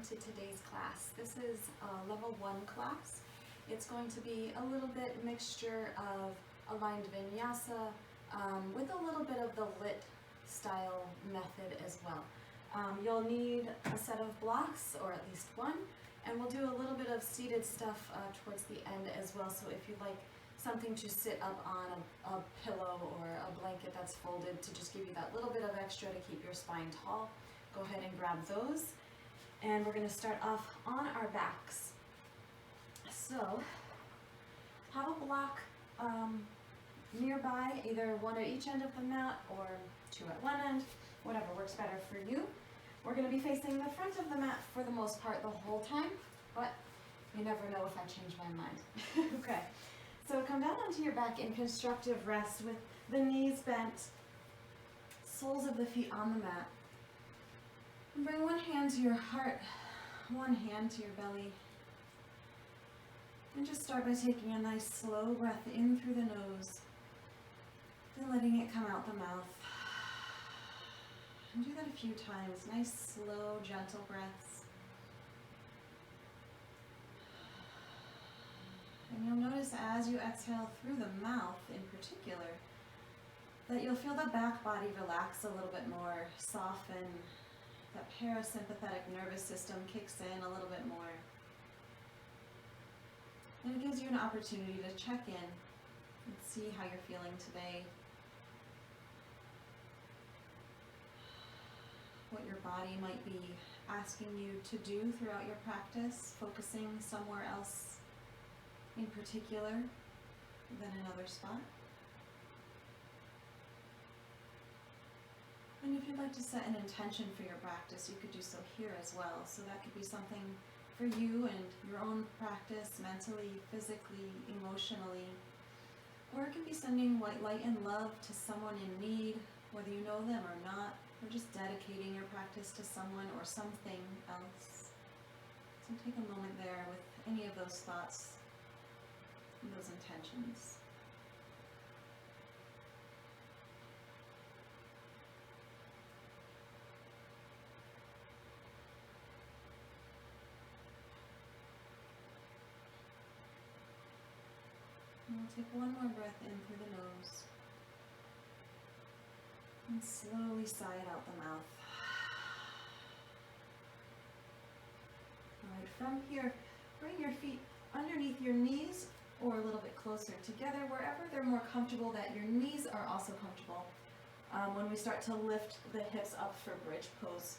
to today's class. This is a level 1 class. It's going to be a little bit mixture of aligned vinyasa with a little bit of the LYT style method as well. You'll need a set of blocks, or at least one, and we'll do a little bit of seated stuff towards the end as well. So if you'd like something to sit up on, a pillow or a blanket that's folded to just give you that little bit of extra to keep your spine tall, go ahead and grab those. And we're going to start off on our backs. So have a block nearby, either one at each end of the mat or two at one end, whatever works better for you. We're going to be facing the front of the mat for the most part the whole time, but you never know if I change my mind. Okay, so come down onto your back in constructive rest with the knees bent, soles of the feet on the mat. And bring one hand to your heart, one hand to your belly. And just start by taking a nice slow breath in through the nose and letting it come out the mouth. And do that a few times, nice, slow, gentle breaths. And you'll notice as you exhale through the mouth in particular, that you'll feel the back body relax a little bit more, soften. That parasympathetic nervous system kicks in a little bit more. And it gives you an opportunity to check in and see how you're feeling today. What your body might be asking you to do throughout your practice, focusing somewhere else in particular than another spot. And if you'd like to set an intention for your practice, you could do so here as well. So that could be something for you and your own practice, mentally, physically, emotionally. Or it can be sending white light and love to someone in need, whether you know them or not, or just dedicating your practice to someone or something else. So take a moment there with any of those thoughts and those intentions. And we'll take one more breath in through the nose. And slowly sigh it out the mouth. Alright, from here, bring your feet underneath your knees or a little bit closer together, wherever they're more comfortable, that your knees are also comfortable when we start to lift the hips up for bridge pose.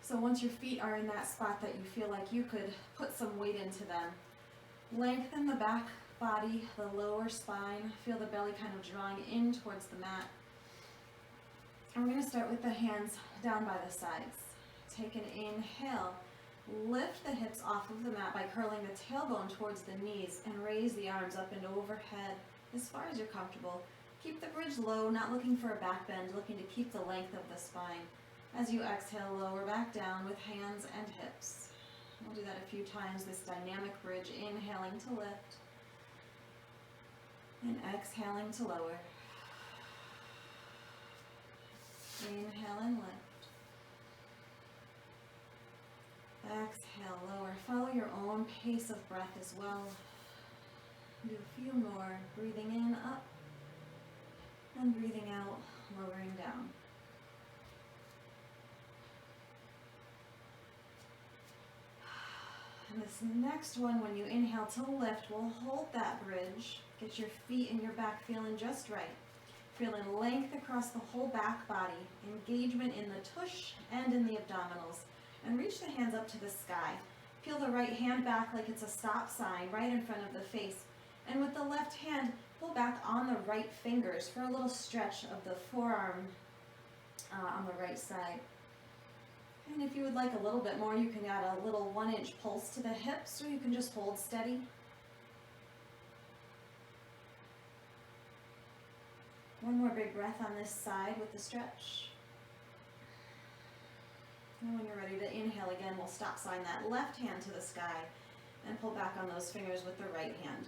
So once your feet are in that spot that you feel like you could put some weight into them, lengthen the back body, the lower spine, feel the belly kind of drawing in towards the mat. And we're going to start with the hands down by the sides. Take an inhale, lift the hips off of the mat by curling the tailbone towards the knees and raise the arms up and overhead as far as you're comfortable. Keep the bridge low, not looking for a back bend, looking to keep the length of the spine. As you exhale, lower back down with hands and hips. We'll do that a few times, this dynamic bridge, inhaling to lift and exhaling to lower. Inhale and lift. Exhale, lower. Follow your own pace of breath as well. Do a few more. Breathing in, up, and breathing out, lowering down. And this next one, when you inhale to lift, we'll hold that bridge. Get your feet and your back feeling just right. Feeling length across the whole back body, engagement in the tush and in the abdominals. And reach the hands up to the sky. Peel the right hand back like it's a stop sign right in front of the face. And with the left hand, pull back on the right fingers for a little stretch of the forearm on the right side. And if you would like a little bit more, you can add a little 1-inch pulse to the hips, or you can just hold steady. One more big breath on this side with the stretch. And when you're ready to inhale again, we'll stop sign that left hand to the sky and pull back on those fingers with the right hand.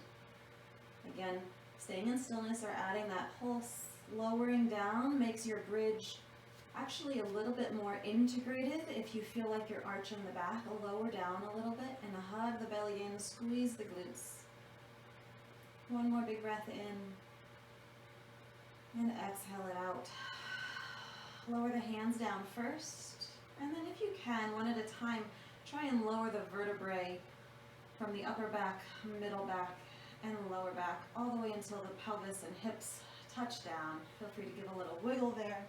Again, staying in stillness or adding that pulse, lowering down makes your bridge actually a little bit more integrated. If you feel like you're arching the back, lower down a little bit and hug the belly in, squeeze the glutes. One more big breath in and exhale it out. Lower the hands down first, and then if you can, one at a time, try and lower the vertebrae from the upper back, middle back, and lower back, all the way until the pelvis and hips touch down. Feel free to give a little wiggle there.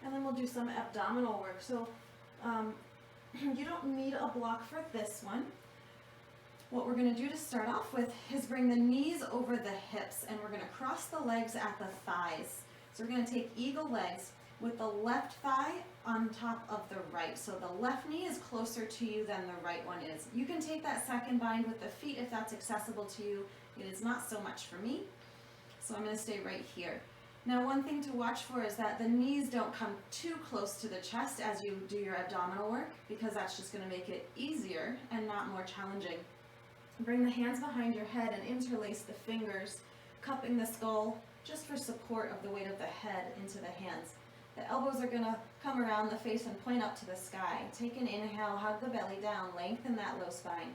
And then we'll do some abdominal work. So you don't need a block for this one. What we're going to do to start off with is bring the knees over the hips, and we're going to cross the legs at the thighs. So we're going to take eagle legs with the left thigh on top of the right. So the left knee is closer to you than the right one is. You can take that second bind with the feet if that's accessible to you. It is not so much for me. So I'm going to stay right here. Now, one thing to watch for is that the knees don't come too close to the chest as you do your abdominal work, because that's just going to make it easier and not more challenging. Bring the hands behind your head and interlace the fingers, cupping the skull just for support of the weight of the head into the hands. The elbows are going to come around the face and point up to the sky. Take an inhale, hug the belly down, lengthen that low spine.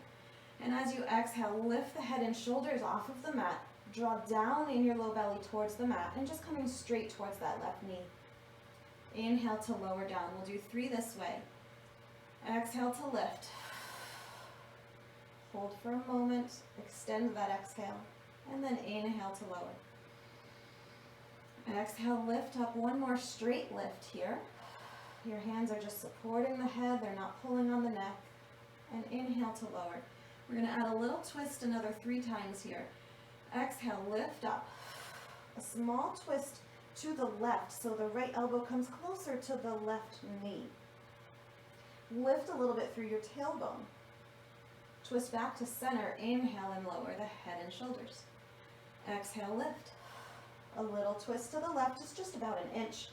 And as you exhale, lift the head and shoulders off of the mat. Draw down in your low belly towards the mat and just coming straight towards that left knee. Inhale to lower down. We'll do 3 this way. Exhale to lift. Hold for a moment, extend that exhale, and then inhale to lower. Exhale, lift up, one more straight lift here. Your hands are just supporting the head, they're not pulling on the neck. And inhale to lower. We're going to add a little twist another 3 times here. Exhale, lift up. A small twist to the left, so the right elbow comes closer to the left knee. Lift a little bit through your tailbone. Twist back to center, inhale and lower the head and shoulders. Exhale, lift. A little twist to the left, it's just about an inch.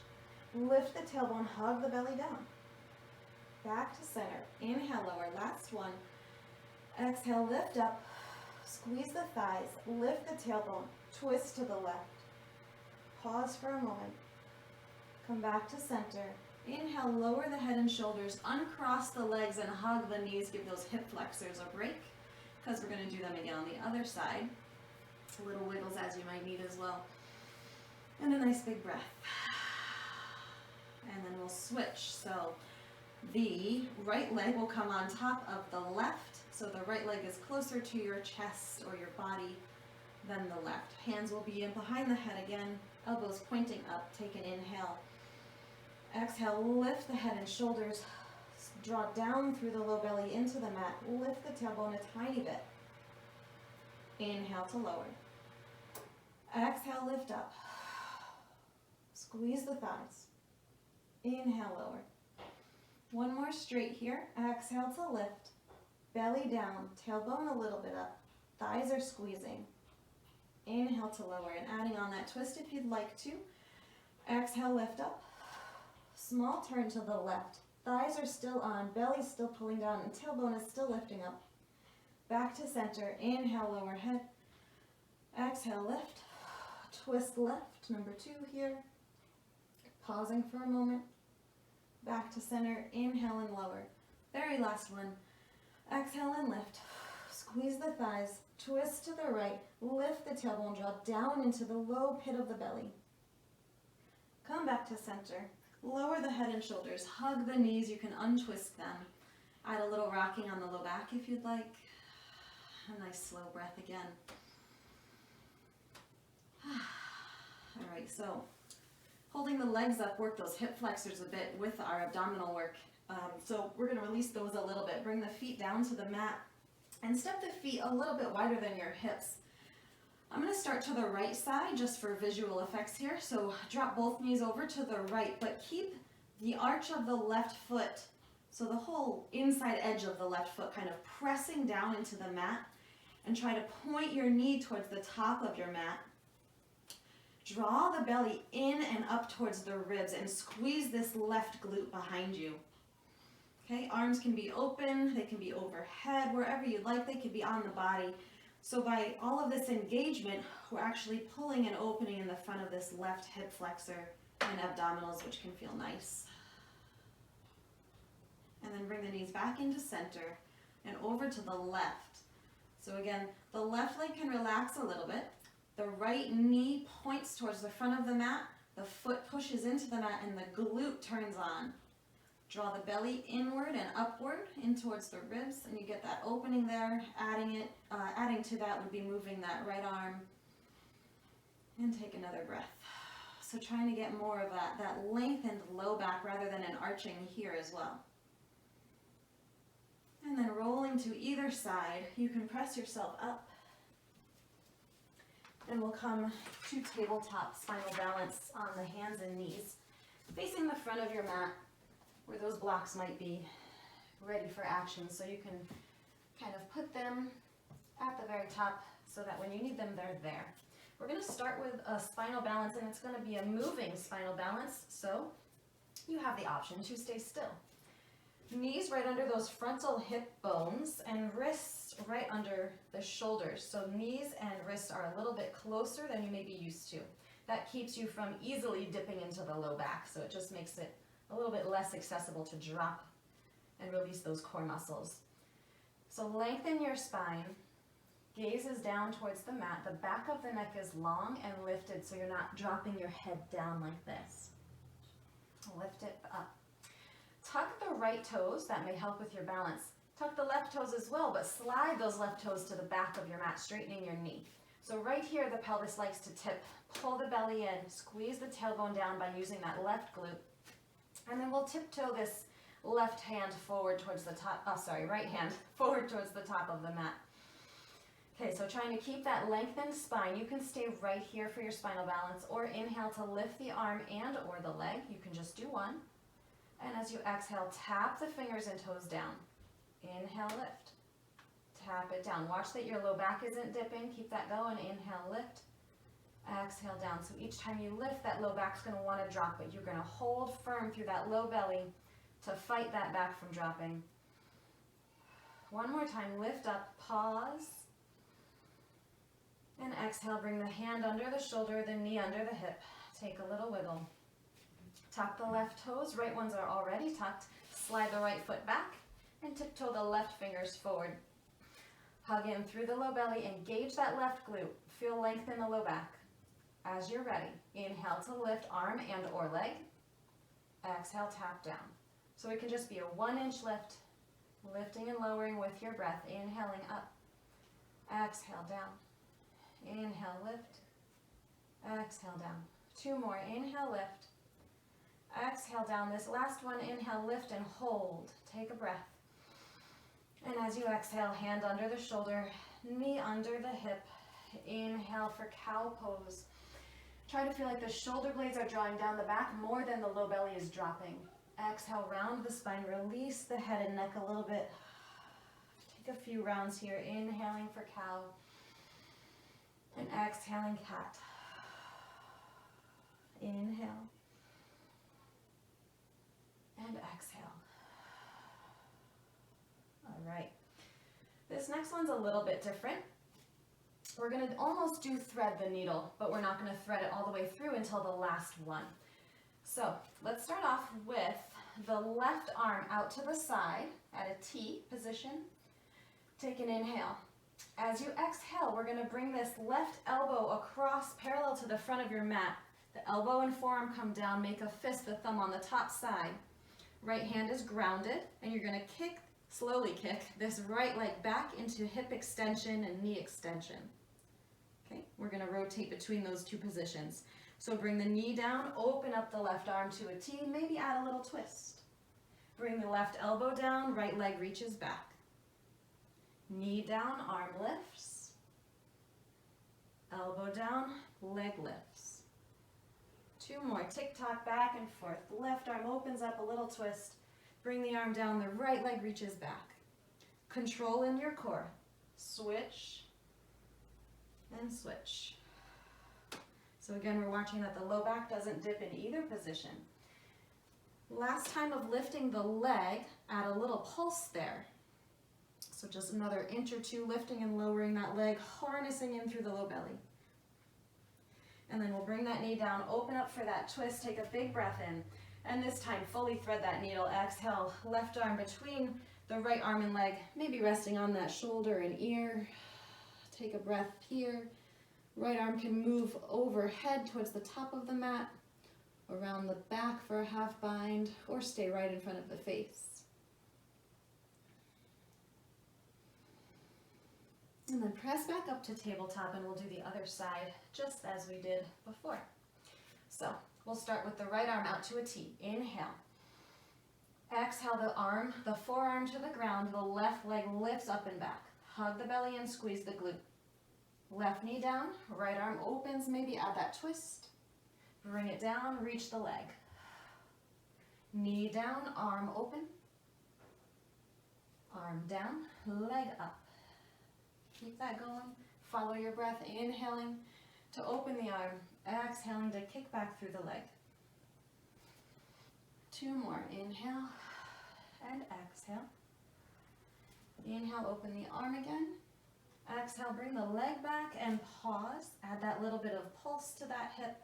Lift the tailbone, hug the belly down. Back to center, inhale, lower, last one. Exhale, lift up, squeeze the thighs, lift the tailbone, twist to the left. Pause for a moment. Come back to center. Inhale, lower the head and shoulders, uncross the legs and hug the knees. Give those hip flexors a break, because we're going to do them again on the other side. Little wiggles as you might need as well. And a nice big breath. And then we'll switch. So the right leg will come on top of the left. So the right leg is closer to your chest or your body than the left. Hands will be in behind the head again. Elbows pointing up. Take an inhale. Exhale, lift the head and shoulders. Draw down through the low belly into the mat. Lift the tailbone a tiny bit. Inhale to lower. Exhale, lift up. Squeeze the thighs. Inhale, lower. One more straight here. Exhale to lift. Belly down, tailbone a little bit up. Thighs are squeezing. Inhale to lower, and adding on that twist if you'd like to. Exhale, lift up. Small turn to the left. Thighs are still on, belly still pulling down, and tailbone is still lifting up. Back to center. Inhale, lower head. Exhale, lift. Twist left, number 2 here. Pausing for a moment. Back to center. Inhale and lower. Very last one. Exhale and lift. Squeeze the thighs. Twist to the right. Lift the tailbone. Draw down into the low pit of the belly. Come back to center. Lower the head and shoulders. Hug the knees. You can untwist them. Add a little rocking on the low back if you'd like. A nice slow breath again. All right, so holding the legs up, work those hip flexors a bit with our abdominal work. So we're going to release those a little bit. Bring the feet down to the mat and step the feet a little bit wider than your hips. I'm going to start to the right side just for visual effects here. So drop both knees over to the right, but keep the arch of the left foot, so the whole inside edge of the left foot kind of pressing down into the mat, and try to point your knee towards the top of your mat. Draw the belly in and up towards the ribs and squeeze this left glute behind you. Okay, arms can be open, they can be overhead, wherever you'd like, they could be on the body. So by all of this engagement, we're actually pulling and opening in the front of this left hip flexor and abdominals, which can feel nice. And then bring the knees back into center and over to the left. So again, the left leg can relax a little bit. The right knee points towards the front of the mat. The foot pushes into the mat and the glute turns on. Draw the belly inward and upward in towards the ribs, and you get that opening there. Adding to that would be moving that right arm. And take another breath. So trying to get more of that lengthened low back rather than an arching here as well. And then rolling to either side, you can press yourself up. And we'll come to tabletop spinal balance on the hands and knees, facing the front of your mat where those blocks might be ready for action. So you can kind of put them at the very top so that when you need them, they're there. We're going to start with a spinal balance, and it's going to be a moving spinal balance, so you have the option to stay still. Knees right under those frontal hip bones and wrists right under the shoulders. So knees and wrists are a little bit closer than you may be used to. That keeps you from easily dipping into the low back, so it just makes it a little bit less accessible to drop and release those core muscles. So lengthen your spine. Gaze is down towards the mat. The back of the neck is long and lifted, so you're not dropping your head down like this. Lift it up. Tuck the right toes. That may help with your balance. Tuck the left toes as well, but slide those left toes to the back of your mat, straightening your knee. So right here, the pelvis likes to tip. Pull the belly in. Squeeze the tailbone down by using that left glute. And then we'll tiptoe this left hand forward towards the top, right hand forward towards the top of the mat. Okay, so trying to keep that lengthened spine. You can stay right here for your spinal balance, or inhale to lift the arm and or the leg. You can just do one. And as you exhale, tap the fingers and toes down. Inhale, lift. Tap it down. Watch that your low back isn't dipping. Keep that going. Inhale, lift. Exhale, down. So each time you lift, that low back's going to want to drop, but you're going to hold firm through that low belly to fight that back from dropping. One more time. Lift up, pause. And exhale, bring the hand under the shoulder, the knee under the hip. Take a little wiggle. Tuck the left toes, right ones are already tucked. Slide the right foot back and tiptoe the left fingers forward. Hug in through the low belly, engage that left glute. Feel length in the low back. As you're ready, inhale to lift arm and or leg. Exhale, tap down. So it can just be a 1-inch lift, lifting and lowering with your breath. Inhaling up, exhale down. Inhale, lift, exhale down. 2 more, inhale, lift, exhale down. This last one, inhale, lift and hold. Take a breath. And as you exhale, hand under the shoulder, knee under the hip. Inhale for cow pose. Try to feel like the shoulder blades are drawing down the back more than the low belly is dropping. Exhale, round the spine, release the head and neck a little bit. Take a few rounds here, inhaling for cow. And exhaling cat. Inhale. And exhale. All right. This next one's a little bit different. We're going to almost do thread the needle, but we're not going to thread it all the way through until the last one. So let's start off with the left arm out to the side at a T position. Take an inhale. As you exhale, we're going to bring this left elbow across parallel to the front of your mat. The elbow and forearm come down, make a fist, the thumb on the top side. Right hand is grounded, and you're going to slowly kick this right leg back into hip extension and knee extension. Okay, we're going to rotate between those two positions. So bring the knee down, open up the left arm to a T, maybe add a little twist. Bring the left elbow down, right leg reaches back. Knee down, arm lifts. Elbow down, leg lifts. 2 more, tick-tock, back and forth. Left arm opens up, a little twist. Bring the arm down, the right leg reaches back. Control in your core. Switch and switch. So again, we're watching that the low back doesn't dip in either position. Last time of lifting the leg, add a little pulse there. So just another inch or two, lifting and lowering that leg, harnessing in through the low belly. And then we'll bring that knee down, open up for that twist, take a big breath in. And this time, fully thread that needle. Exhale, left arm between the right arm and leg, maybe resting on that shoulder and ear. Take a breath here. Right arm can move overhead towards the top of the mat, around the back for a half bind, or stay right in front of the face. And then press back up to tabletop, and we'll do the other side just as we did before. So we'll start with the right arm out to a T. Inhale. Exhale the forearm to the ground. The left leg lifts up and back. Hug the belly and squeeze the glute. Left knee down, right arm opens, maybe add that twist. Bring it down, reach the leg. Knee down, arm open. Arm down, leg up. Keep that going. Follow your breath, inhaling to open the arm, exhaling to kick back through the leg. 2 more. Inhale and exhale. Inhale, open the arm again. Exhale, bring the leg back and pause. Add that little bit of pulse to that hip.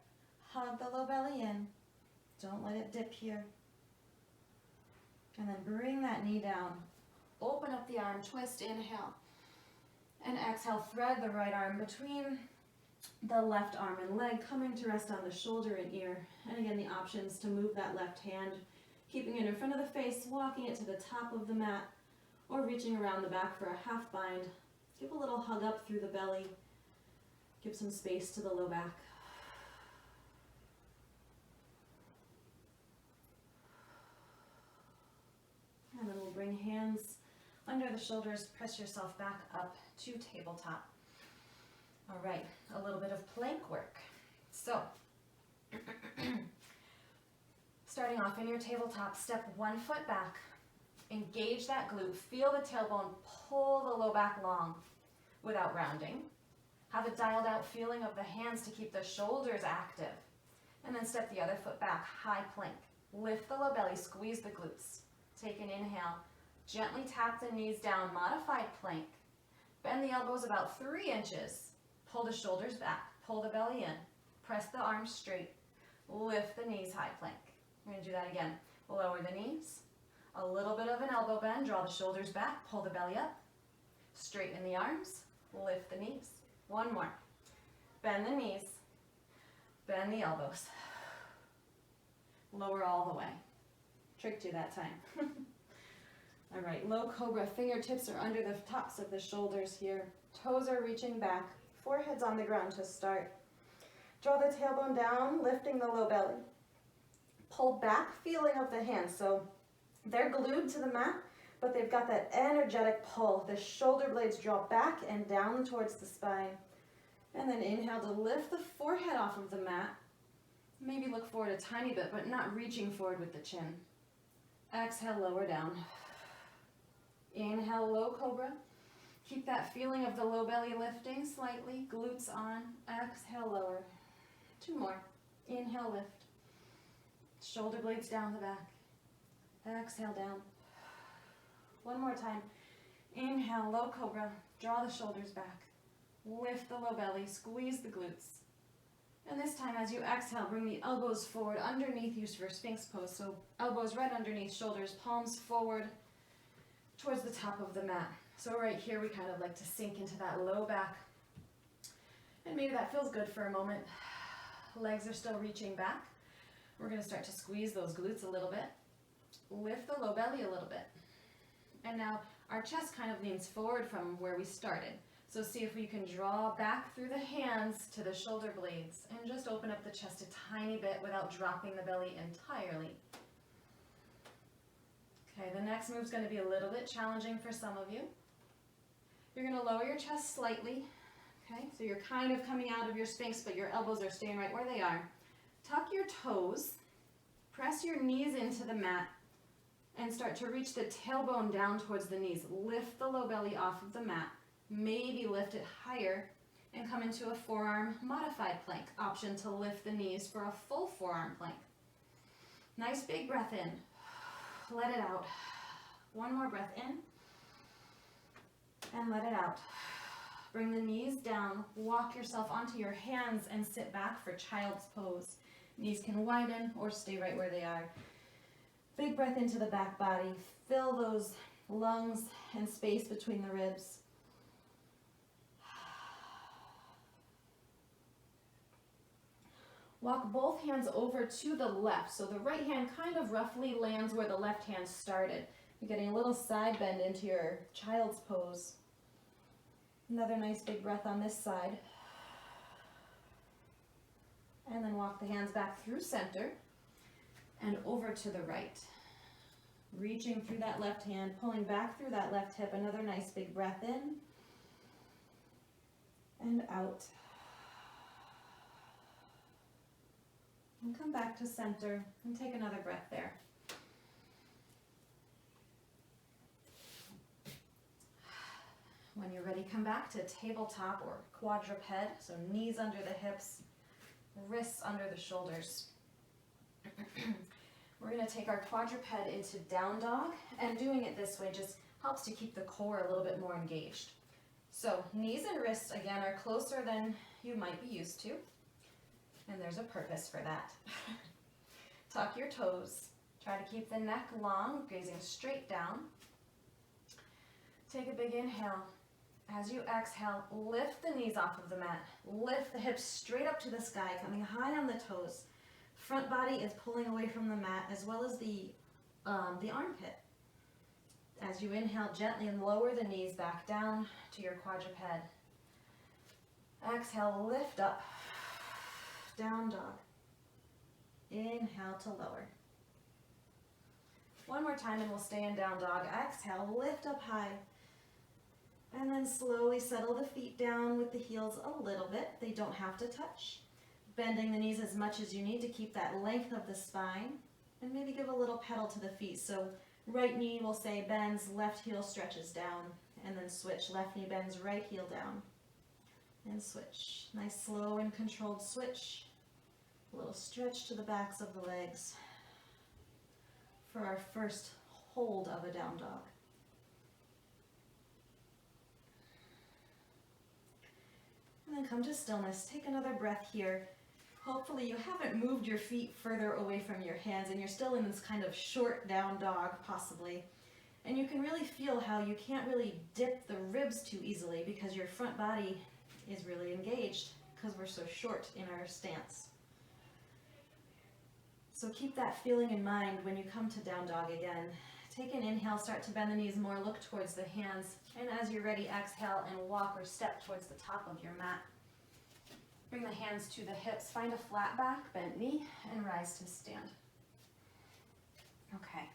Hug the low belly in. Don't let it dip here. And then bring that knee down. Open up the arm, twist, inhale. And exhale, thread the right arm between the left arm and leg, coming to rest on the shoulder and ear. And again, the options to move that left hand, keeping it in front of the face, walking it to the top of the mat, or reaching around the back for a half bind. Give a little hug up through the belly. Give some space to the low back. And then we'll bring hands under the shoulders, press yourself back up to tabletop. All right, a little bit of plank work. So, starting off in your tabletop, step 1 foot back, engage that glute, feel the tailbone, pull the low back long without rounding. Have a dialed out feeling of the hands to keep the shoulders active. And then step the other foot back, high plank. Lift the low belly, squeeze the glutes. Take an inhale. Gently tap the knees down, modified plank. Bend the elbows about 3 inches. Pull the shoulders back, pull the belly in. Press the arms straight. Lift the knees, high plank. We're going to do that again. Lower the knees. A little bit of an elbow bend, draw the shoulders back, pull the belly up. Straighten the arms, lift the knees. 1 more. Bend the knees, bend the elbows. Lower all the way. Tricked you that time. All right, low cobra, fingertips are under the tops of the shoulders here. Toes are reaching back, forehead's on the ground to start. Draw the tailbone down, lifting the low belly. Pull back, feeling of the hands. So they're glued to the mat, but they've got that energetic pull. The shoulder blades draw back and down towards the spine. And then inhale to lift the forehead off of the mat. Maybe look forward a tiny bit, but not reaching forward with the chin. Exhale, lower down. Inhale, low cobra. Keep that feeling of the low belly lifting slightly, glutes on. Exhale, lower. 2 more. Inhale, lift. Shoulder blades down the back. Exhale, down. 1 more time. Inhale, low cobra. Draw the shoulders back. Lift the low belly, squeeze the glutes. And this time, as you exhale, bring the elbows forward underneath you for Sphinx pose. So elbows right underneath shoulders, palms forward towards the top of the mat. So right here, we kind of like to sink into that low back. And maybe that feels good for a moment. Legs are still reaching back. We're going to start to squeeze those glutes a little bit. Lift the low belly a little bit. And now our chest kind of leans forward from where we started. So see if we can draw back through the hands to the shoulder blades and just open up the chest a tiny bit without dropping the belly entirely. Okay, the next move is going to be a little bit challenging for some of you. You're going to lower your chest slightly. Okay, so you're kind of coming out of your Sphinx, but your elbows are staying right where they are. Tuck your toes, press your knees into the mat, and start to reach the tailbone down towards the knees. Lift the low belly off of the mat. Maybe lift it higher and come into a forearm modified plank. Option to lift the knees for a full forearm plank. Nice big breath in. Let it out. 1 more breath in. And let it out. Bring the knees down, walk yourself onto your hands and sit back for child's pose. Knees can widen or stay right where they are. Big breath into the back body. Fill those lungs and space between the ribs. Walk both hands over to the left, so the right hand kind of roughly lands where the left hand started. You're getting a little side bend into your child's pose. Another nice big breath on this side. And then walk the hands back through center and over to the right. Reaching through that left hand, pulling back through that left hip. Another nice big breath in and out. And come back to center and take another breath there. When you're ready, come back to tabletop or quadruped, so knees under the hips, wrists under the shoulders. We're going to take our quadruped into down dog, and doing it this way just helps to keep the core a little bit more engaged. So knees and wrists, again, are closer than you might be used to, and there's a purpose for that. Tuck your toes. Try to keep the neck long, gazing straight down. Take a big inhale. As you exhale, lift the knees off of the mat. Lift the hips straight up to the sky, coming high on the toes. Front body is pulling away from the mat, as well as the armpit. As you inhale, gently lower the knees back down to your quadruped. Exhale, lift up, down dog. Inhale to lower. One more time and we'll stay in down dog. Exhale, lift up high. And then slowly settle the feet down with the heels a little bit. They don't have to touch. Bending the knees as much as you need to keep that length of the spine. And maybe give a little pedal to the feet. So right knee, we'll say, bends, left heel stretches down. And then switch. Left knee bends, right heel down. And switch. Nice slow and controlled switch. A little stretch to the backs of the legs for our first hold of a down dog. And then come to stillness. Take another breath here. Hopefully you haven't moved your feet further away from your hands and you're still in this kind of short down dog possibly. And you can really feel how you can't really dip the ribs too easily because your front body is really engaged because we're so short in our stance. So keep that feeling in mind when you come to down dog again. Take an inhale, start to bend the knees more, look towards the hands, and as you're ready, exhale and walk or step towards the top of your mat. Bring the hands to the hips, find a flat back, bent knee, and rise to stand. Okay.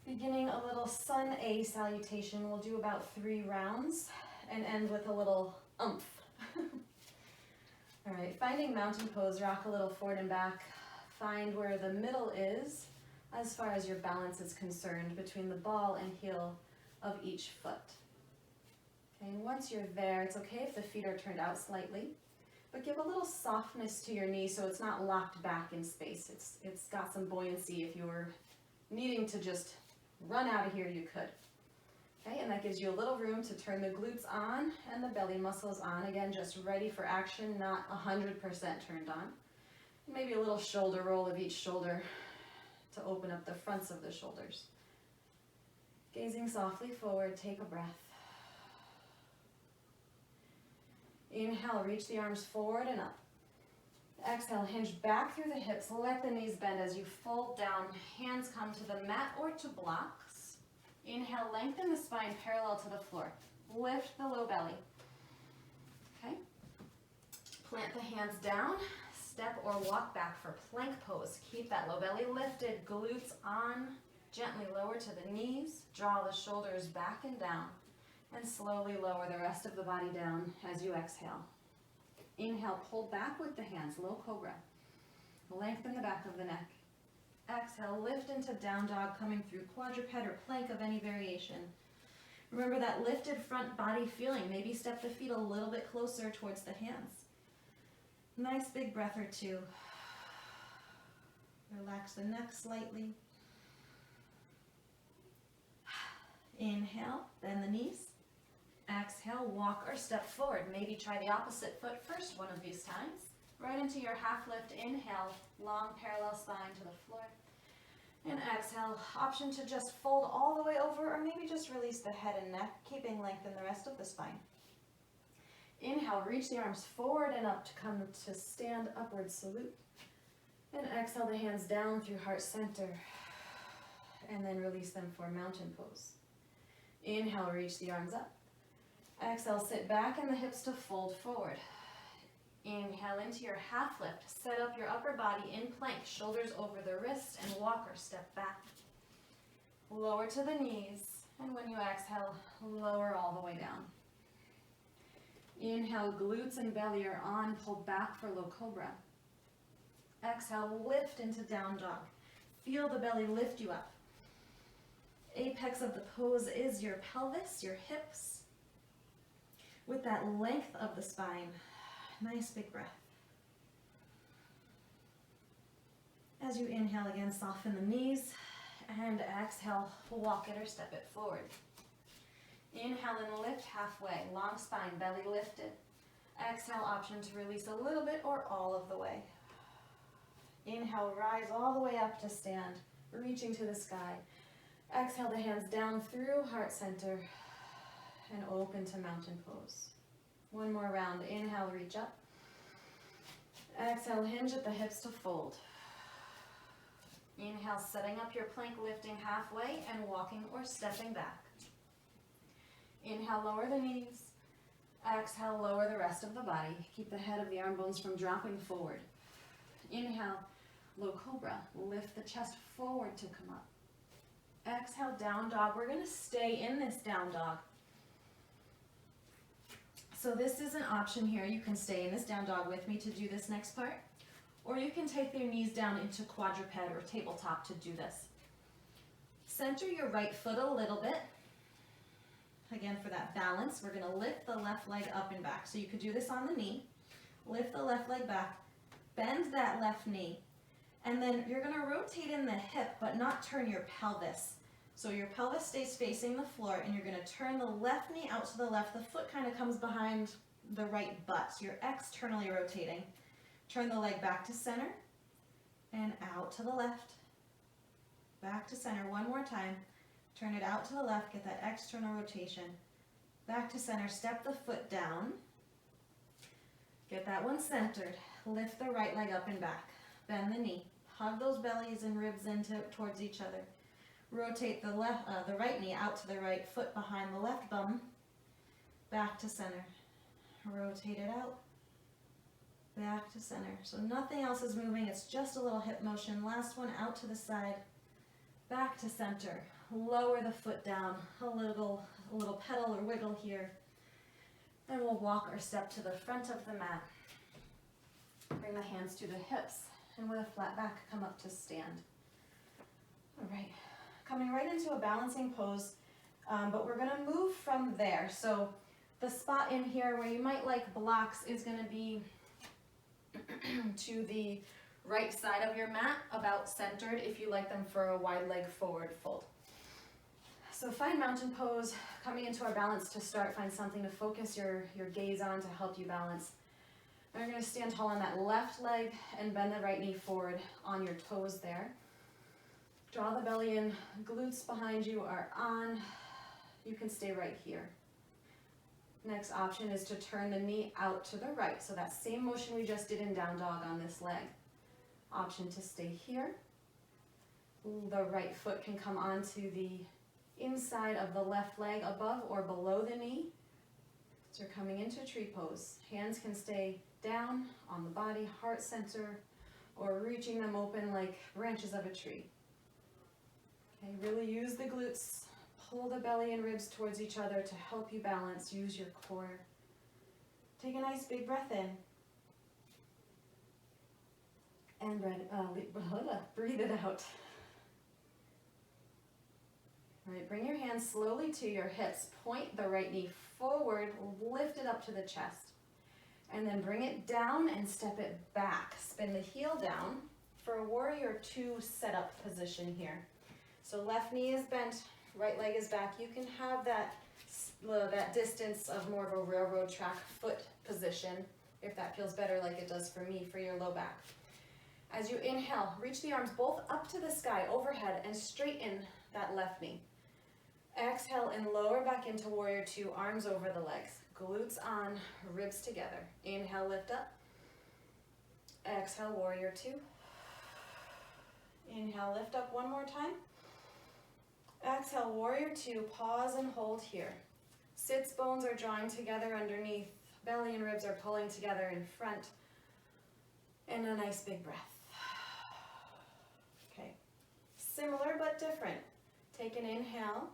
Beginning a little sun A salutation. We'll do about 3 rounds and end with a little oomph. All right, finding mountain pose, rock a little forward and back. Find where the middle is as far as your balance is concerned between the ball and heel of each foot. Okay, and once you're there, it's okay if the feet are turned out slightly, but give a little softness to your knee so it's not locked back in space. It's got some buoyancy. If you were needing to just run out of here, you could. Okay, and that gives you a little room to turn the glutes on and the belly muscles on. Again, just ready for action, not 100% turned on. Maybe a little shoulder roll of each shoulder to open up the fronts of the shoulders. Gazing softly forward, take a breath. Inhale, reach the arms forward and up. Exhale, hinge back through the hips, let the knees bend as you fold down. Hands come to the mat or to blocks. Inhale, lengthen the spine parallel to the floor. Lift the low belly. Okay. Plant the hands down. Step or walk back for plank pose. Keep that low belly lifted, glutes on, gently lower to the knees, draw the shoulders back and down, and slowly lower the rest of the body down as you exhale. Inhale, pull back with the hands, low cobra. Lengthen the back of the neck. Exhale, lift into down dog, coming through quadruped or plank of any variation. Remember that lifted front body feeling. Maybe step the feet a little bit closer towards the hands. Nice big breath or 2. Relax the neck slightly. Inhale, bend the knees. Exhale, walk or step forward. Maybe try the opposite foot first one of these times. Right into your half lift. Inhale, long parallel spine to the floor. And exhale, option to just fold all the way over, or maybe just release the head and neck, keeping length in the rest of the spine. Inhale, reach the arms forward and up to come to stand upward salute. And exhale the hands down through heart center. And then release them for mountain pose. Inhale, reach the arms up. Exhale, sit back and the hips to fold forward. Inhale into your half lift. Set up your upper body in plank, shoulders over the wrist, and walk or step back. Lower to the knees, and when you exhale, lower all the way down. Inhale, glutes and belly are on, pull back for low cobra. Exhale, lift into down dog. Feel the belly lift you up. Apex of the pose is your pelvis, your hips, with that length of the spine. Nice big breath. As you inhale again, soften the knees, and exhale, walk it or step it forward. Inhale and lift halfway, long spine, belly lifted. Exhale, option to release a little bit or all of the way. Inhale, rise all the way up to stand, reaching to the sky. Exhale the hands down through heart center and open to mountain pose. One more round. Inhale, reach up. Exhale, hinge at the hips to fold. Inhale, setting up your plank, lifting halfway and walking or stepping back. Inhale, lower the knees. Exhale, lower the rest of the body. Keep the head of the arm bones from dropping forward. Inhale, low cobra. Lift the chest forward to come up. Exhale, down dog. We're going to stay in this down dog. So this is an option here. You can stay in this down dog with me to do this next part, or you can take your knees down into quadruped or tabletop to do this. Center your right foot a little bit. Again, for that balance, we're going to lift the left leg up and back. So you could do this on the knee. Lift the left leg back, bend that left knee, and then you're going to rotate in the hip, but not turn your pelvis. So your pelvis stays facing the floor, and you're going to turn the left knee out to the left. The foot kind of comes behind the right butt. So you're externally rotating. Turn the leg back to center and out to the left. Back to center one more time. Turn it out to the left. Get that external rotation. Back to center. Step the foot down. Get that one centered. Lift the right leg up and back. Bend the knee. Hug those bellies and ribs into towards each other. Rotate the right knee out to the right, foot behind the left bum. Back to center. Rotate it out. Back to center. So nothing else is moving. It's just a little hip motion. Last one out to the side. Back to center. Lower the foot down. A little pedal or wiggle here. And we'll walk or step to the front of the mat. Bring the hands to the hips. And with a flat back, come up to stand. All right. Coming right into a balancing pose, but we're going to move from there. So the spot in here where you might like blocks is going to be to the right side of your mat, about centered if you like them for a wide leg forward fold. So find mountain pose. Coming into our balance to start, find something to focus your gaze on to help you balance. And we're going to stand tall on that left leg and bend the right knee forward on your toes there. Draw the belly in, glutes behind you are on. You can stay right here. Next option is to turn the knee out to the right. So that same motion we just did in down dog on this leg. Option to stay here. The right foot can come onto the inside of the left leg above or below the knee. So you're coming into tree pose. Hands can stay down on the body, heart center, or reaching them open like branches of a tree. Okay, really use the glutes, pull the belly and ribs towards each other to help you balance. Use your core. Take a nice big breath in. And breathe it out. All right, bring your hands slowly to your hips. Point the right knee forward, lift it up to the chest. And then bring it down and step it back. Spin the heel down for a warrior two setup position here. So left knee is bent, right leg is back. You can have that that distance of more of a railroad track foot position, if that feels better like it does for me for your low back. As you inhale, reach the arms both up to the sky overhead and straighten that left knee. Exhale and lower back into warrior two, arms over the legs, glutes on, ribs together. Inhale, lift up. Exhale, warrior two. Inhale, lift up one more time. Exhale, warrior two, pause and hold here. Sits bones are drawing together underneath, belly and ribs are pulling together in front. And a nice big breath. Okay, similar but different. Take an inhale.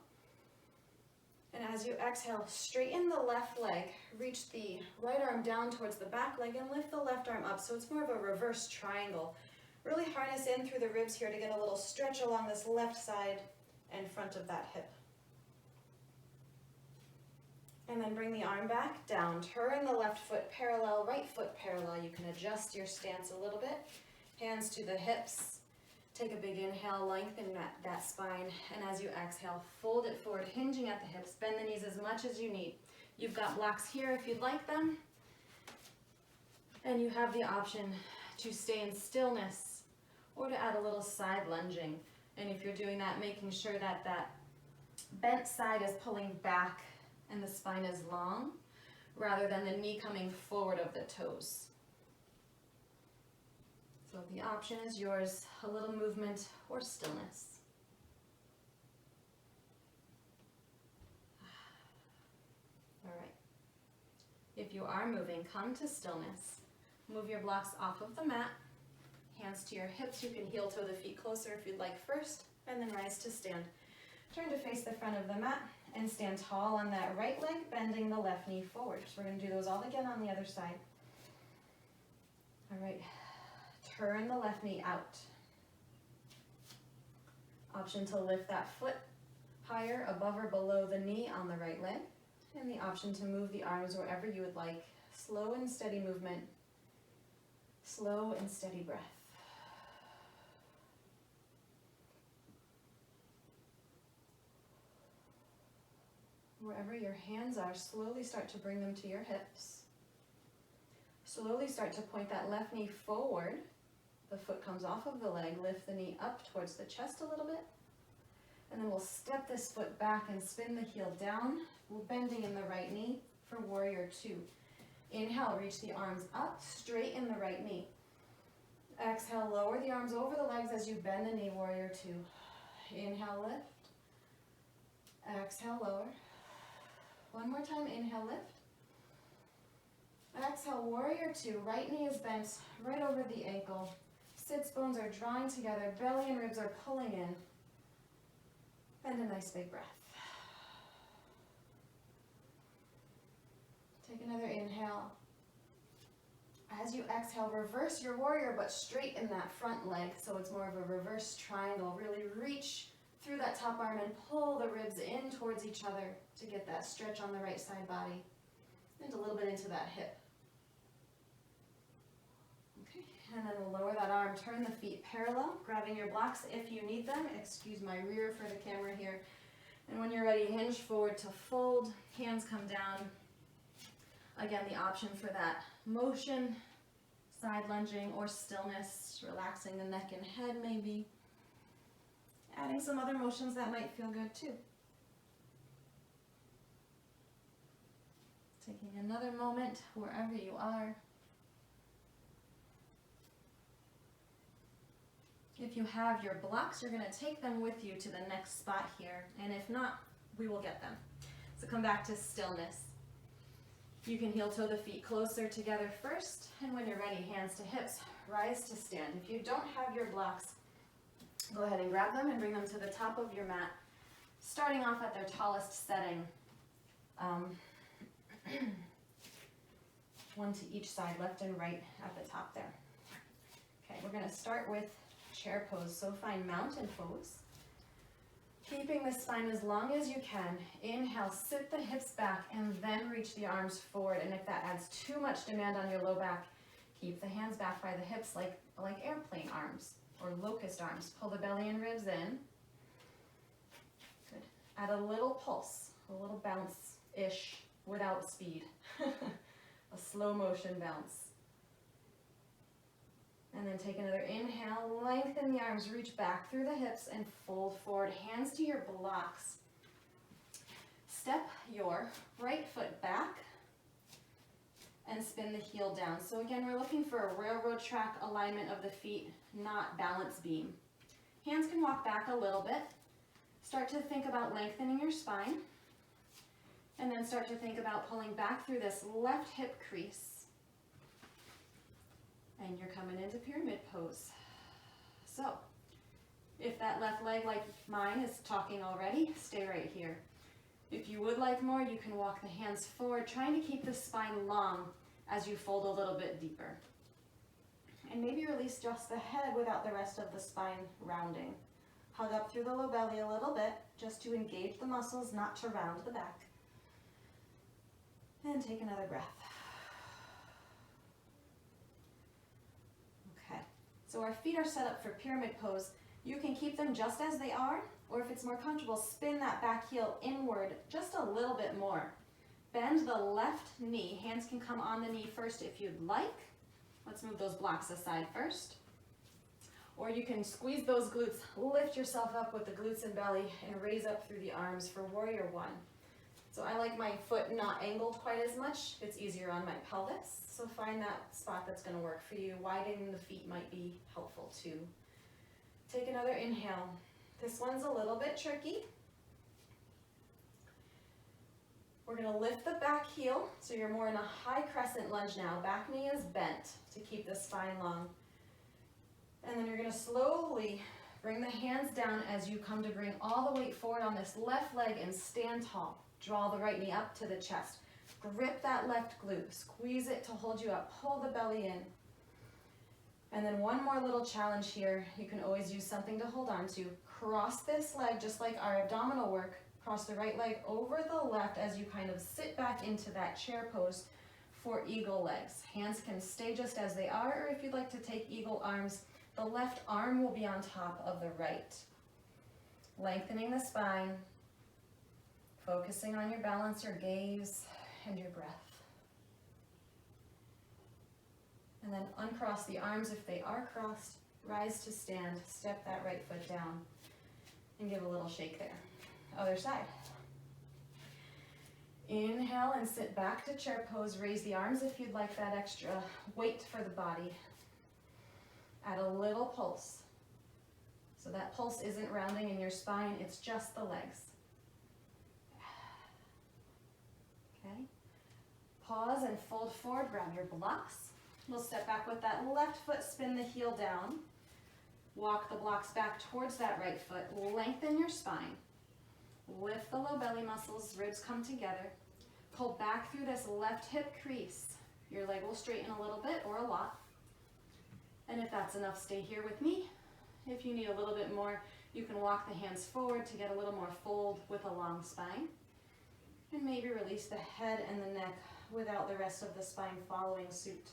And as you exhale, straighten the left leg, reach the right arm down towards the back leg and lift the left arm up. So it's more of a reverse triangle. Really harness in through the ribs here to get a little stretch along this left side and front of that hip. And then bring the arm back down. Turn the left foot parallel, right foot parallel. You can adjust your stance a little bit. Hands to the hips. Take a big inhale, lengthen that spine. And as you exhale, fold it forward, hinging at the hips. Bend the knees as much as you need. You've got blocks here if you'd like them. And you have the option to stay in stillness or to add a little side lunging. And if you're doing that, making sure that that bent side is pulling back and the spine is long, rather than the knee coming forward of the toes. So the option is yours, a little movement or stillness. All right. If you are moving, come to stillness. Move your blocks off of the mat, hands to your hips. You can heel toe the feet closer if you'd like first, and then rise to stand. Turn to face the front of the mat and stand tall on that right leg, bending the left knee forward. So we're going to do those all again on the other side. All right. Turn the left knee out. Option to lift that foot higher above or below the knee on the right leg. And the option to move the arms wherever you would like. Slow and steady movement. Slow and steady breath. Wherever your hands are, slowly start to bring them to your hips. Slowly start to point that left knee forward. The foot comes off of the leg, lift the knee up towards the chest a little bit. And then we'll step this foot back and spin the heel down. We're bending in the right knee for warrior two. Inhale, reach the arms up, straighten the right knee. Exhale, lower the arms over the legs as you bend the knee, warrior two. Inhale, lift. Exhale, lower. One more time, inhale, lift. Exhale, warrior two. Right knee is bent right over the ankle. Sits bones are drawing together, belly and ribs are pulling in. And a nice big breath. Take another inhale. As you exhale, reverse your warrior, but straighten that front leg so it's more of a reverse triangle. Really reach through that top arm and pull the ribs in towards each other to get that stretch on the right side body and a little bit into that hip. Okay, and then we'll lower that arm, turn the feet parallel, grabbing your blocks if you need them. Excuse my rear for the camera here. And when you're ready, hinge forward to fold, hands come down. Again, the option for that motion, side lunging or stillness, relaxing the neck and head maybe. Adding some other motions that might feel good too. Taking another moment wherever you are. If you have your blocks, you're going to take them with you to the next spot here. And if not, we will get them. So come back to stillness. You can heel toe the feet closer together first. And when you're ready, hands to hips, rise to stand. If you don't have your blocks, go ahead and grab them and bring them to the top of your mat, starting off at their tallest setting. One to each side, left and right at the top there. Okay, we're going to start with chair pose. So find mountain pose. Keeping the spine as long as you can. Inhale, sit the hips back and then reach the arms forward. And if that adds too much demand on your low back, keep the hands back by the hips like airplane arms or locust arms. Pull the belly and ribs in. Good. Add a little pulse, a little bounce bounce-ish without speed. A slow motion bounce. And then take another inhale, lengthen the arms, reach back through the hips and fold forward, hands to your blocks. Step your right foot back and spin the heel down. So again, we're looking for a railroad track alignment of the feet, not balance beam. Hands can walk back a little bit. Start to think about lengthening your spine. And then start to think about pulling back through this left hip crease. And you're coming into pyramid pose. So, if that left leg, like mine, is talking already, stay right here. If you would like more, you can walk the hands forward, trying to keep the spine long as you fold a little bit deeper. And maybe release just the head without the rest of the spine rounding. Hug up through the low belly a little bit, just to engage the muscles, not to round the back. And take another breath. Okay, so our feet are set up for pyramid pose. You can keep them just as they are, or if it's more comfortable, spin that back heel inward just a little bit more. Bend the left knee. Hands can come on the knee first if you'd like. Let's move those blocks aside first. Or you can squeeze those glutes, lift yourself up with the glutes and belly, and raise up through the arms for warrior one. So I like my foot not angled quite as much. It's easier on my pelvis. So find that spot that's going to work for you. Widening the feet might be helpful too. Take another inhale. This one's a little bit tricky. We're going to lift the back heel, so you're more in a high crescent lunge now. Back knee is bent to keep the spine long. And then you're going to slowly bring the hands down as you come to bring all the weight forward on this left leg and stand tall. Draw the right knee up to the chest. Grip that left glute. Squeeze it to hold you up. Pull the belly in. And then one more little challenge here. You can always use something to hold on to. Cross this leg just like our abdominal work. Cross the right leg over the left as you kind of sit back into that chair pose for eagle legs. Hands can stay just as they are, or if you'd like to take eagle arms, the left arm will be on top of the right. Lengthening the spine, focusing on your balance, your gaze, and your breath. And then uncross the arms if they are crossed, rise to stand, step that right foot down, and give a little shake there. Other side. Inhale and sit back to chair pose. Raise the arms if you'd like that extra weight for the body. Add a little pulse. So that pulse isn't rounding in your spine, it's just the legs. Okay. Pause and fold forward, grab your blocks. We'll step back with that left foot, spin the heel down. Walk the blocks back towards that right foot. Lengthen your spine. Lift the low belly muscles, ribs come together. Pull back through this left hip crease. Your leg will straighten a little bit or a lot. And if that's enough, stay here with me. If you need a little bit more, you can walk the hands forward to get a little more fold with a long spine. And maybe release the head and the neck without the rest of the spine following suit.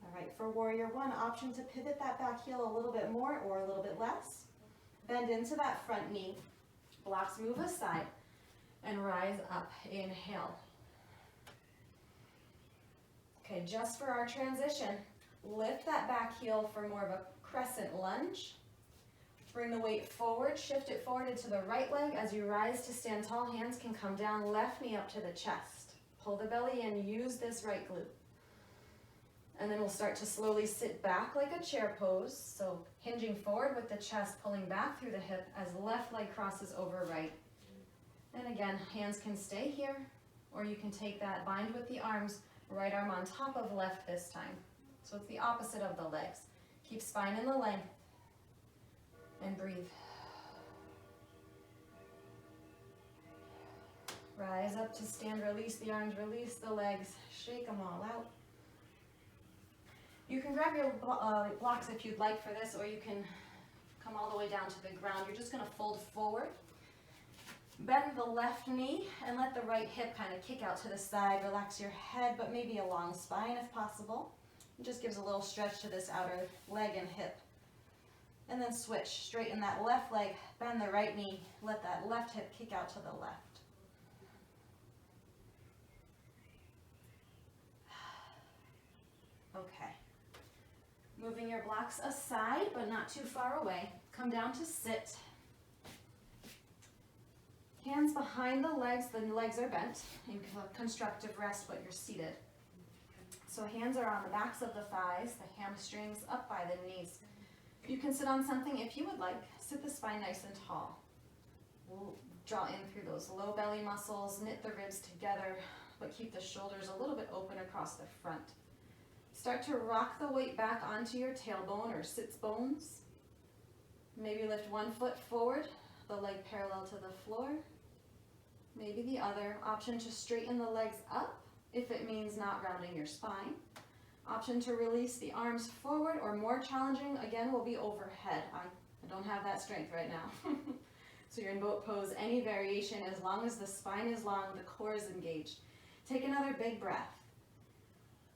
All right, for warrior one, option to pivot that back heel a little bit more or a little bit less. Bend into that front knee. Blocks move aside and rise up. Inhale. Okay, just for our transition, lift that back heel for more of a crescent lunge. Bring the weight forward, shift it forward into the right leg. As you rise to stand tall, hands can come down, left knee up to the chest. Pull the belly in, use this right glute. And then we'll start to slowly sit back like a chair pose. So hinging forward with the chest, pulling back through the hip as left leg crosses over right. And again, hands can stay here, or you can take that, bind with the arms, right arm on top of left this time. So it's the opposite of the legs. Keep spine in the length and breathe. Rise up to stand, release the arms, release the legs, shake them all out. You can grab your blocks if you'd like for this, or you can come all the way down to the ground. You're just going to fold forward. Bend the left knee and let the right hip kind of kick out to the side. Relax your head, but maybe a long spine if possible. It just gives a little stretch to this outer leg and hip. And then switch, straighten that left leg, bend the right knee, let that left hip kick out to the left. Okay. Moving your blocks aside, but not too far away. Come down to sit. Hands behind the legs are bent in constructive rest, but you're seated. So hands are on the backs of the thighs, the hamstrings up by the knees. You can sit on something if you would like. Sit the spine nice and tall. We'll draw in through those low belly muscles, knit the ribs together, but keep the shoulders a little bit open across the front. Start to rock the weight back onto your tailbone or sits bones. Maybe lift one foot forward, the leg parallel to the floor. Maybe the other. Option to straighten the legs up if it means not rounding your spine. Option to release the arms forward, or more challenging, again, will be overhead. I don't have that strength right now. So you're in boat pose, any variation, as long as the spine is long, the core is engaged. Take another big breath.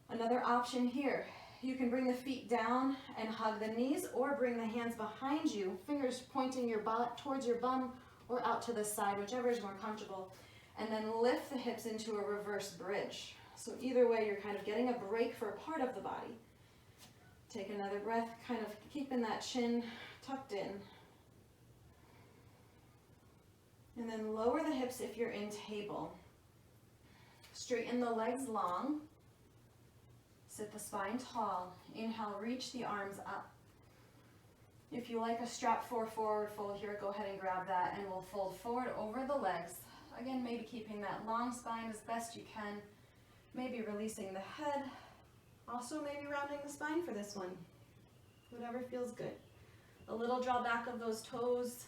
Another option here, you can bring the feet down and hug the knees, or bring the hands behind you, fingers pointing your butt towards your bum or out to the side, whichever is more comfortable, and then lift the hips into a reverse bridge. So either way, you're kind of getting a break for a part of the body. Take another breath, kind of keeping that chin tucked in. And then lower the hips if you're in table. Straighten the legs long. Sit the spine tall. Inhale, reach the arms up. If you like a strap forward fold here, go ahead and grab that, and we'll fold forward over the legs. Again, maybe keeping that long spine as best you can. Maybe releasing the head. Also maybe rounding the spine for this one. Whatever feels good. A little draw back of those toes.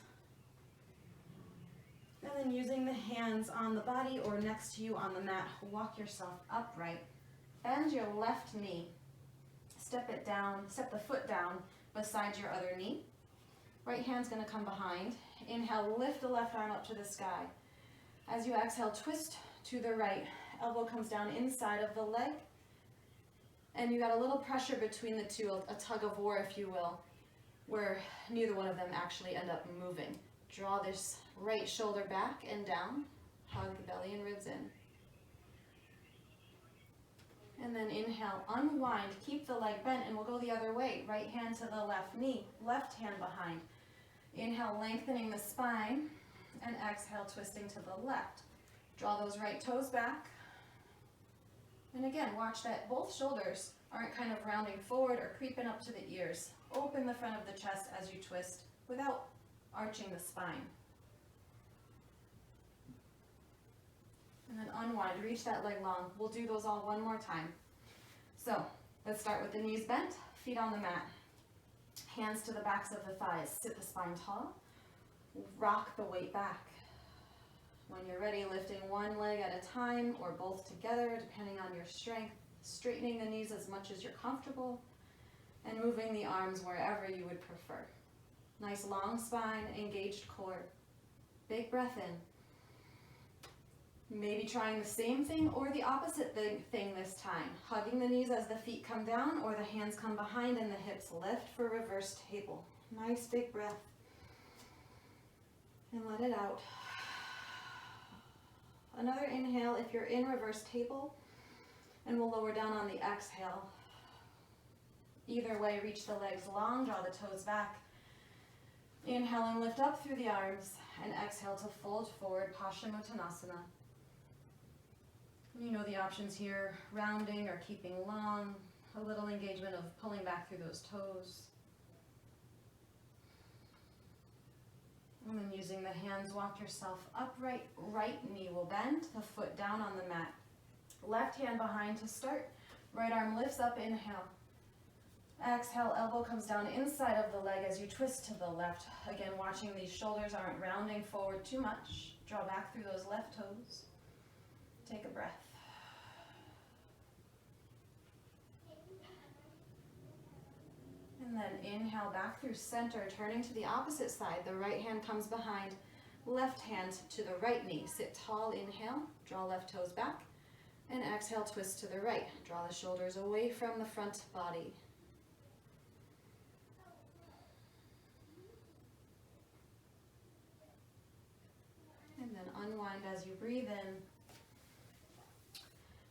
And then using the hands on the body or next to you on the mat, walk yourself upright. Bend your left knee. Step it down, step the foot down beside your other knee. Right hand's gonna come behind. Inhale, lift the left arm up to the sky. As you exhale, twist to the right. Elbow comes down inside of the leg. And you got a little pressure between the two, a tug of war, if you will, where neither one of them actually end up moving. Draw this right shoulder back and down. Hug the belly and ribs in. And then inhale, unwind, keep the leg bent, and we'll go the other way. Right hand to the left knee, left hand behind. Inhale, lengthening the spine, and exhale, twisting to the left. Draw those right toes back. And again, watch that both shoulders aren't kind of rounding forward or creeping up to the ears. Open the front of the chest as you twist without arching the spine. And then unwind, reach that leg long. We'll do those all one more time. So let's start with the knees bent, feet on the mat. Hands to the backs of the thighs. Sit the spine tall. Rock the weight back. When you're ready, lifting one leg at a time or both together, depending on your strength. Straightening the knees as much as you're comfortable, and moving the arms wherever you would prefer. Nice long spine, engaged core. Big breath in. Maybe trying the same thing or the opposite thing this time. Hugging the knees as the feet come down or the hands come behind and the hips lift for reverse table. Nice big breath. And let it out. Another inhale if you're in reverse table, and we'll lower down on the exhale. Either way, reach the legs long, draw the toes back. Inhale and lift up through the arms, and exhale to fold forward, Paschimottanasana. You know the options here, rounding or keeping long, a little engagement of pulling back through those toes. And then using the hands, walk yourself upright. Right knee will bend, the foot down on the mat. Left hand behind to start. Right arm lifts up, inhale. Exhale, elbow comes down inside of the leg as you twist to the left. Again, watching these shoulders aren't rounding forward too much. Draw back through those left toes. Take a breath. And then inhale back through center, turning to the opposite side. The right hand comes behind, left hand to the right knee. Sit tall, inhale, draw left toes back, and exhale, twist to the right. Draw the shoulders away from the front body. unwind as you breathe in.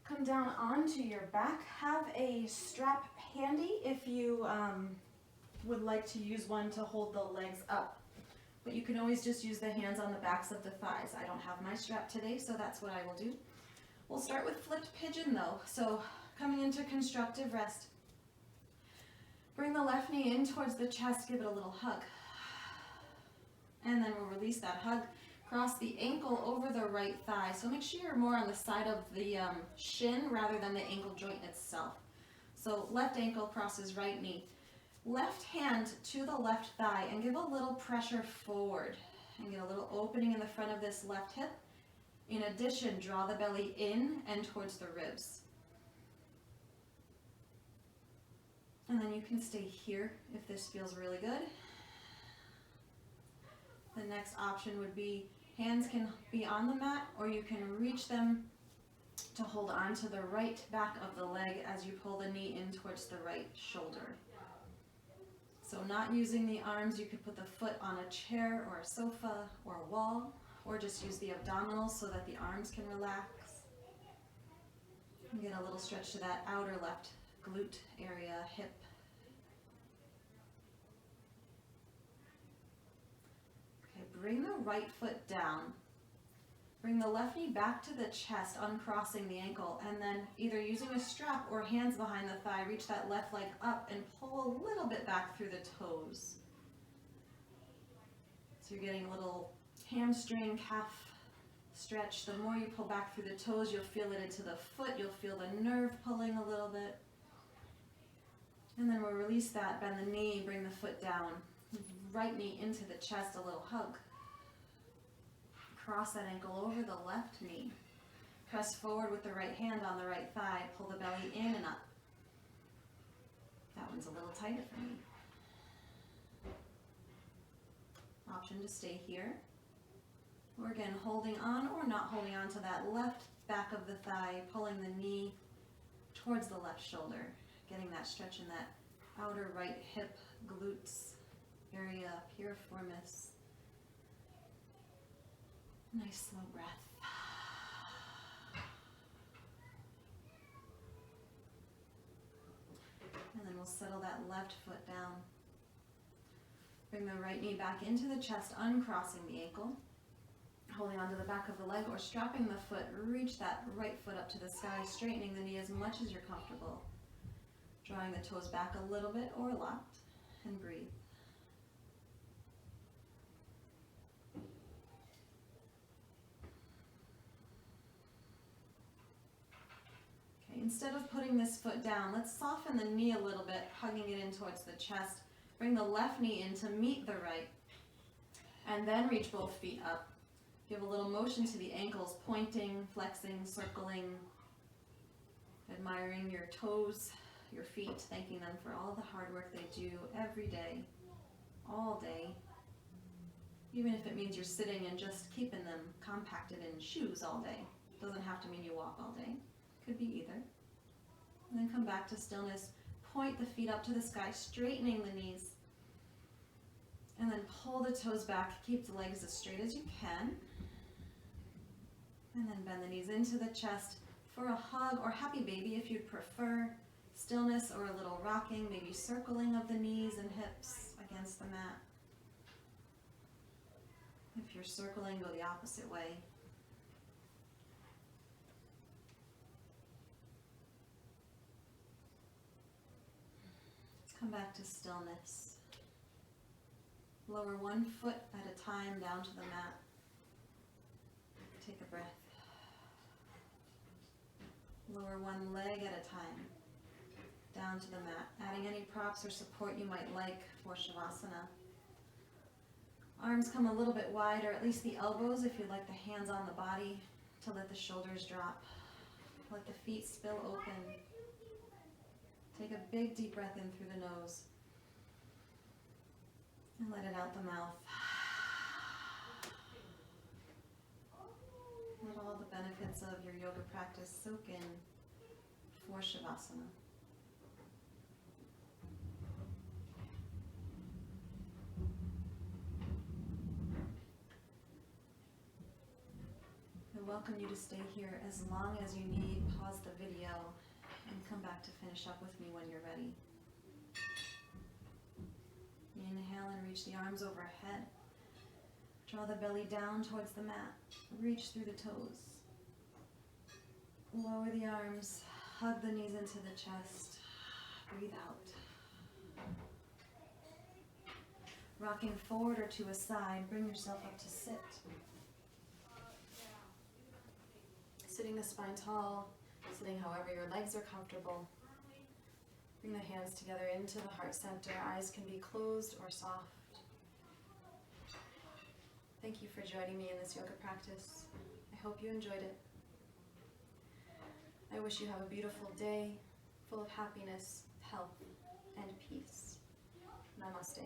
Come down onto your back. Have a strap handy if you would like to use one to hold the legs up. But you can always just use the hands on the backs of the thighs. I don't have my strap today, so that's what I will do. We'll start with flipped pigeon though. So coming into constructive rest. Bring the left knee in towards the chest, give it a little hug. And then we'll release that hug. Cross the ankle over the right thigh. So make sure you're more on the side of the shin rather than the ankle joint itself. So left ankle crosses right knee. Left hand to the left thigh and give a little pressure forward. And get a little opening in the front of this left hip. In addition, draw the belly in and towards the ribs. And then you can stay here if this feels really good. The next option would be hands can be on the mat, or you can reach them to hold on to the right back of the leg as you pull the knee in towards the right shoulder. So not using the arms, you could put the foot on a chair or a sofa or a wall, or just use the abdominals so that the arms can relax. And get a little stretch to that outer left glute area, hip. Okay, bring the right foot down. Bring the left knee back to the chest, uncrossing the ankle, and then either using a strap or hands behind the thigh, reach that left leg up and pull a little bit back through the toes. So you're getting a little hamstring, calf stretch. The more you pull back through the toes, you'll feel it into the foot. You'll feel the nerve pulling a little bit. And then we'll release that, bend the knee, bring the foot down. Right knee into the chest, a little hug. Cross that ankle over the left knee. Press forward with the right hand on the right thigh. Pull the belly in and up. That one's a little tighter for me. Option to stay here. Or again, holding on or not holding on to that left back of the thigh, pulling the knee towards the left shoulder, getting that stretch in that outer right hip, glutes area, piriformis. Nice slow breath. And then we'll settle that left foot down. Bring the right knee back into the chest, uncrossing the ankle. Holding onto the back of the leg or strapping the foot, reach that right foot up to the sky, straightening the knee as much as you're comfortable. Drawing the toes back a little bit or locked, and breathe. Okay, instead of putting this foot down, let's soften the knee a little bit, hugging it in towards the chest. Bring the left knee in to meet the right, and then reach both feet up. Give a little motion to the ankles, pointing, flexing, circling, admiring your toes, your feet, thanking them for all the hard work they do every day, all day. Even if it means you're sitting and just keeping them compacted in shoes all day. Doesn't have to mean you walk all day. Could be either. And then come back to stillness. Point the feet up to the sky, straightening the knees. And then pull the toes back. Keep the legs as straight as you can. And then bend the knees into the chest for a hug or happy baby if you'd prefer. Stillness or a little rocking, maybe circling of the knees and hips against the mat. If you're circling, go the opposite way. Let's come back to stillness. Lower one foot at a time down to the mat. Take a breath. Lower one leg at a time down to the mat, adding any props or support you might like for Shavasana. Arms come a little bit wide, or at least the elbows if you'd like the hands on the body to let the shoulders drop. Let the feet spill open. Take a big deep breath in through the nose and let it out the mouth. Let all the benefits of your yoga practice soak in for Shavasana. welcome you to stay here as long as you need. Pause the video and come back to finish up with me when you're ready. Inhale and reach the arms overhead. Draw the belly down towards the mat. Reach through the toes. Lower the arms. Hug the knees into the chest. Breathe out. Rocking forward or to a side, bring yourself up to sit. Sitting the spine tall, sitting however your legs are comfortable. Bring the hands together into the heart center. Eyes can be closed or soft. Thank you for joining me in this yoga practice. I hope you enjoyed it. I wish you have a beautiful day full of happiness, health, and peace. Namaste.